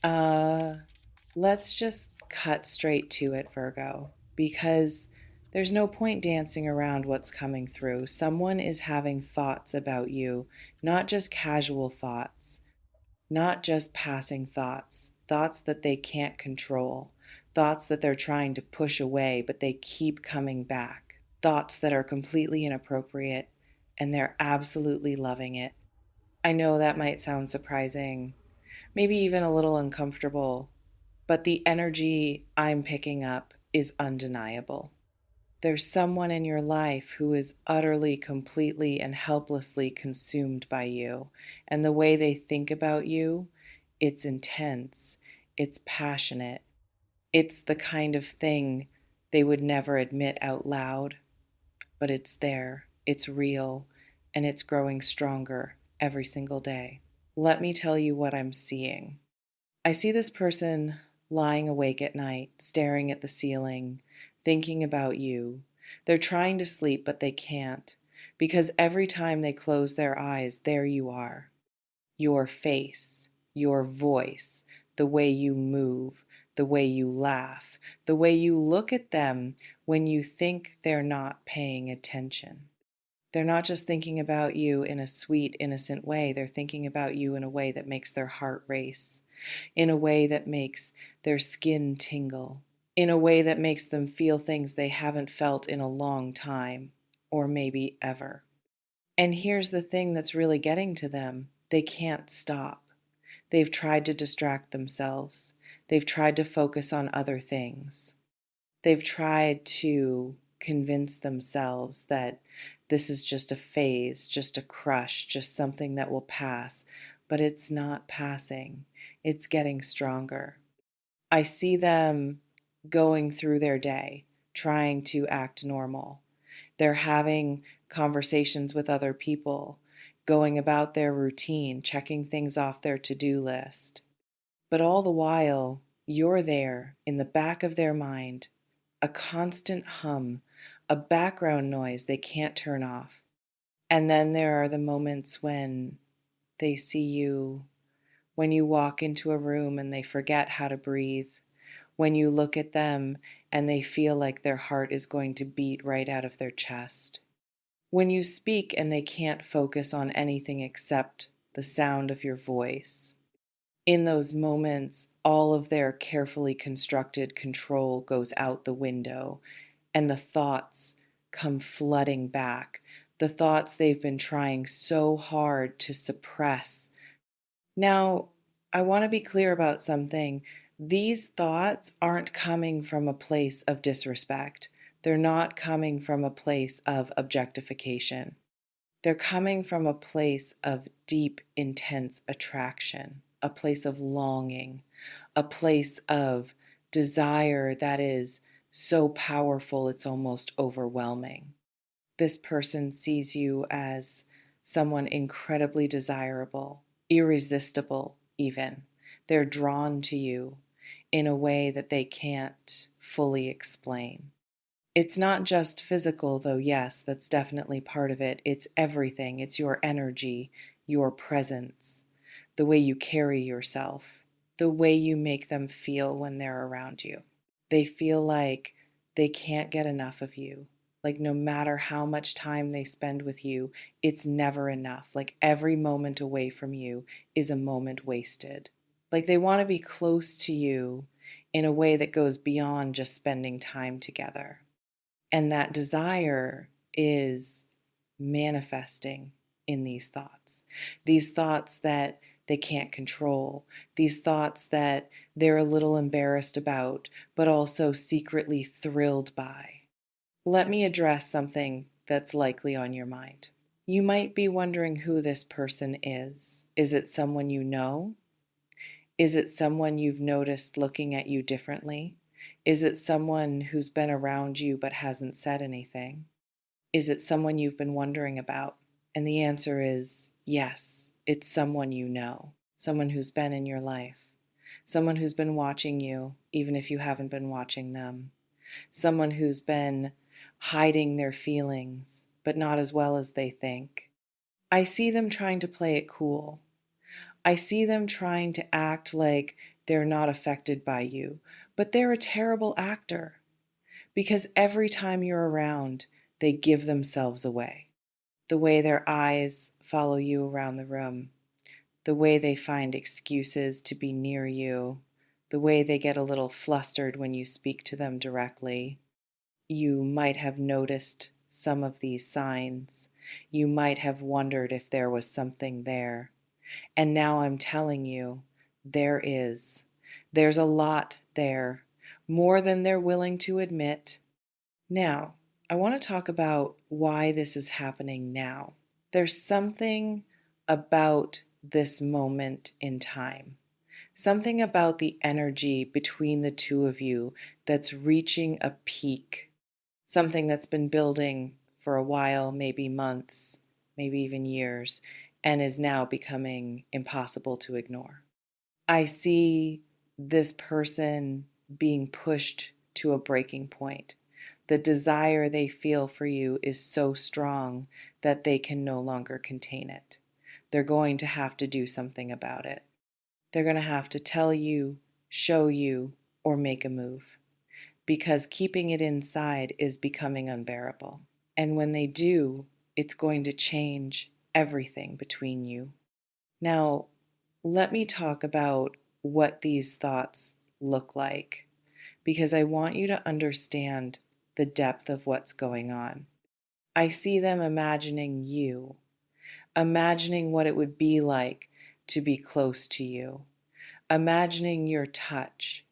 Uh, let's just cut straight to it, Virgo, because there's no point dancing around what's coming through. Someone is having thoughts about you, not just casual thoughts, not just passing thoughts, thoughts that they can't control, thoughts that they're trying to push away, but they keep coming back, thoughts that are completely inappropriate, and they're absolutely loving it. I know that might sound surprising, maybe even a little uncomfortable, but the energy I'm picking up is undeniable. There's someone in your life who is utterly, completely, and helplessly consumed by you. And the way they think about you, it's intense, it's passionate, it's the kind of thing they would never admit out loud, but it's there, it's real, and it's growing stronger every single day. Let me tell you what I'm seeing. I see this person lying awake at night, staring at the ceiling, thinking about you. They're trying to sleep, but they can't, because every time they close their eyes, there you are. Your face, your voice, the way you move, the way you laugh, the way you look at them when you think they're not paying attention. They're not just thinking about you in a sweet, innocent way. They're thinking about you in a way that makes their heart race, in a way that makes their skin tingle, in a way that makes them feel things they haven't felt in a long time, or maybe ever. And here's the thing that's really getting to them: they can't stop. They've tried to distract themselves, they've tried to focus on other things. They've tried to convince themselves that this is just a phase, just a crush, just something that will pass, but it's not passing. It's getting stronger. I see them going through their day, trying to act normal. They're having conversations with other people, going about their routine, checking things off their to-do list. But all the while, you're there in the back of their mind, a constant hum, a background noise they can't turn off. And then there are the moments when they see you, when you walk into a room and they forget how to breathe, when you look at them and they feel like their heart is going to beat right out of their chest, when you speak and they can't focus on anything except the sound of your voice. In those moments, all of their carefully constructed control goes out the window, and the thoughts come flooding back. The thoughts they've been trying so hard to suppress. Now, I want to be clear about something. These thoughts aren't coming from a place of disrespect. They're not coming from a place of objectification. They're coming from a place of deep, intense attraction, a place of longing, a place of desire that is so powerful it's almost overwhelming. This person sees you as someone incredibly desirable, irresistible, even. They're drawn to you in a way that they can't fully explain. It's not just physical, though, yes, that's definitely part of it. It's everything. It's your energy, your presence, the way you carry yourself, the way you make them feel when they're around you. They feel like they can't get enough of you. Like, no matter how much time they spend with you, it's never enough. Like, every moment away from you is a moment wasted. Like, they want to be close to you in a way that goes beyond just spending time together. And that desire is manifesting in these thoughts that they can't control, these thoughts that they're a little embarrassed about, but also secretly thrilled by. Let me address something that's likely on your mind. You might be wondering who this person is. Is it someone you know? Is it someone you've noticed looking at you differently? Is it someone who's been around you but hasn't said anything? Is it someone you've been wondering about? And the answer is yes, it's someone you know, someone who's been in your life, someone who's been watching you, even if you haven't been watching them, someone who's been hiding their feelings, but not as well as they think. I see them trying to play it cool. I see them trying to act like they're not affected by you, but they're a terrible actor because every time you're around, they give themselves away. The way their eyes follow you around the room, the way they find excuses to be near you, the way they get a little flustered when you speak to them directly. You might have noticed some of these signs. You might have wondered if there was something there. And now I'm telling you, there is. There's a lot there, more than they're willing to admit. Now, I want to talk about why this is happening now. There's something about this moment in time, something about the energy between the two of you that's reaching a peak, something that's been building for a while, maybe months, maybe even years, and is now becoming impossible to ignore. I see this person being pushed to a breaking point. The desire they feel for you is so strong that they can no longer contain it. They're going to have to do something about it. They're going to have to tell you, show you, or make a move because keeping it inside is becoming unbearable. And when they do, it's going to change everything between you. Now, let me talk about what these thoughts look like because I want you to understand the depth of what's going on. I see them imagining you, imagining what it would be like to be close to you, imagining your touch,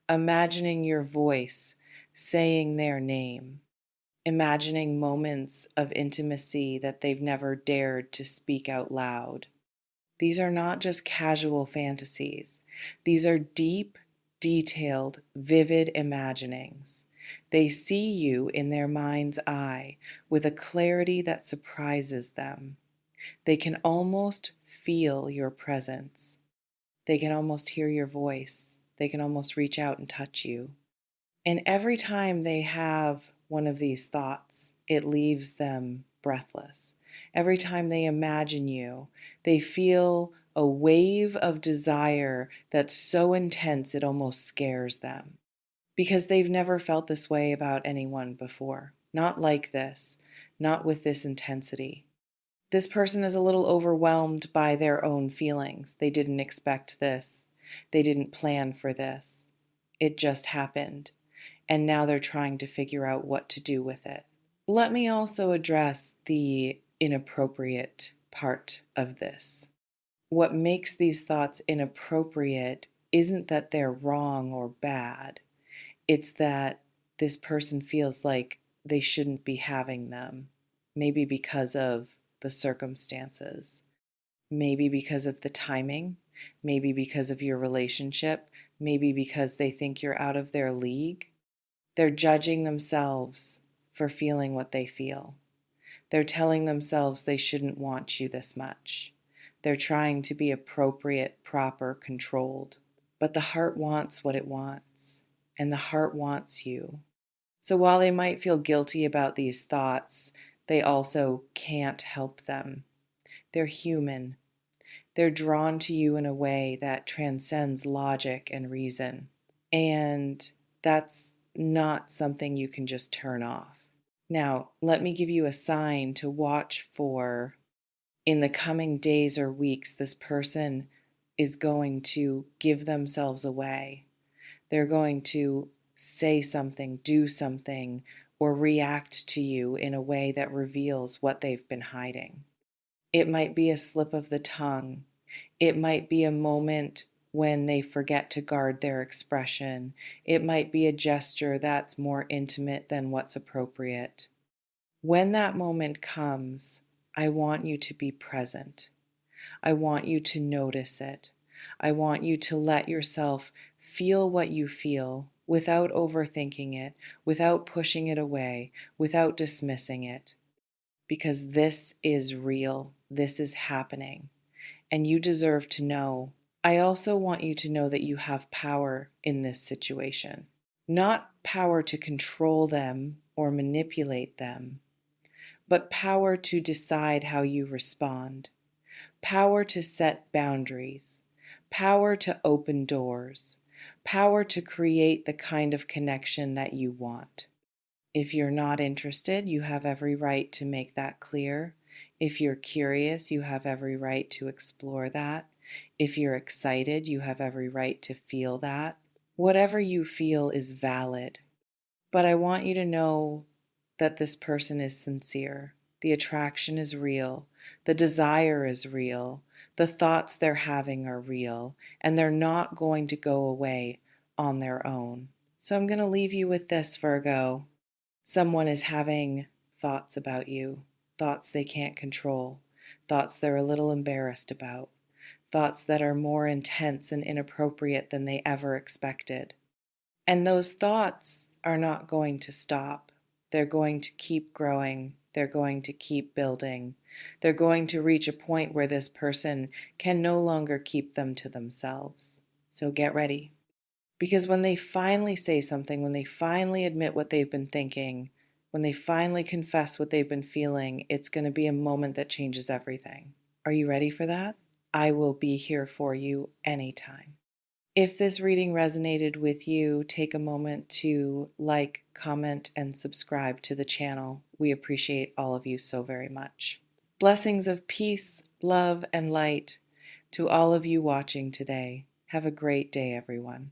imagining your voice saying their name, imagining moments of intimacy that they've never dared to speak out loud. These are not just casual fantasies. These are deep, detailed, vivid imaginings. They see you in their mind's eye with a clarity that surprises them. They can almost feel your presence. They can almost hear your voice. They can almost reach out and touch you. And every time they have one of these thoughts, it leaves them breathless. Every time they imagine you, they feel a wave of desire that's so intense it almost scares them. Because they've never felt this way about anyone before. Not like this, not with this intensity. This person is a little overwhelmed by their own feelings. They didn't expect this. They didn't plan for this. It just happened. And now they're trying to figure out what to do with it. Let me also address the inappropriate part of this. What makes these thoughts inappropriate isn't that they're wrong or bad. It's that this person feels like they shouldn't be having them. Maybe because of the circumstances. Maybe because of the timing. Maybe because of your relationship. Maybe because they think you're out of their league. They're judging themselves for feeling what they feel. They're telling themselves they shouldn't want you this much. They're trying to be appropriate, proper, controlled. But the heart wants what it wants, and the heart wants you. So while they might feel guilty about these thoughts, they also can't help them. They're human. They're drawn to you in a way that transcends logic and reason. And that's not something you can just turn off. Now, let me give you a sign to watch for in the coming days or weeks. This person is going to give themselves away. They're going to say something, do something, or react to you in a way that reveals what they've been hiding. It might be a slip of the tongue. It might be a moment when they forget to guard their expression. It might be a gesture that's more intimate than what's appropriate. When that moment comes, I want you to be present. I want you to notice it. I want you to let yourself feel what you feel without overthinking it, without pushing it away, without dismissing it. Because this is real. This is happening. And you deserve to know. I also want you to know that you have power in this situation. Not power to control them or manipulate them, but power to decide how you respond. power to set boundaries, power to open doors, power to create the kind of connection that you want. If you're not interested, you have every right to make that clear. If you're curious, you have every right to explore that. If you're excited, you have every right to feel that. Whatever you feel is valid. But I want you to know that this person is sincere. The attraction is real. The desire is real. The thoughts they're having are real. And they're not going to go away on their own. So I'm going to leave you with this, Virgo. Someone is having thoughts about you, thoughts they can't control, thoughts they're a little embarrassed about, thoughts that are more intense and inappropriate than they ever expected. And those thoughts are not going to stop. They're going to keep growing. They're going to keep building. They're going to reach a point where this person can no longer keep them to themselves. So get ready. Because when they finally say something, when they finally admit what they've been thinking, when they finally confess what they've been feeling, it's going to be a moment that changes everything. Are you ready for that? I will be here for you anytime. If this reading resonated with you, take a moment to like, comment, and subscribe to the channel. We appreciate all of you so very much. Blessings of peace, love, and light to all of you watching today. Have a great day, everyone.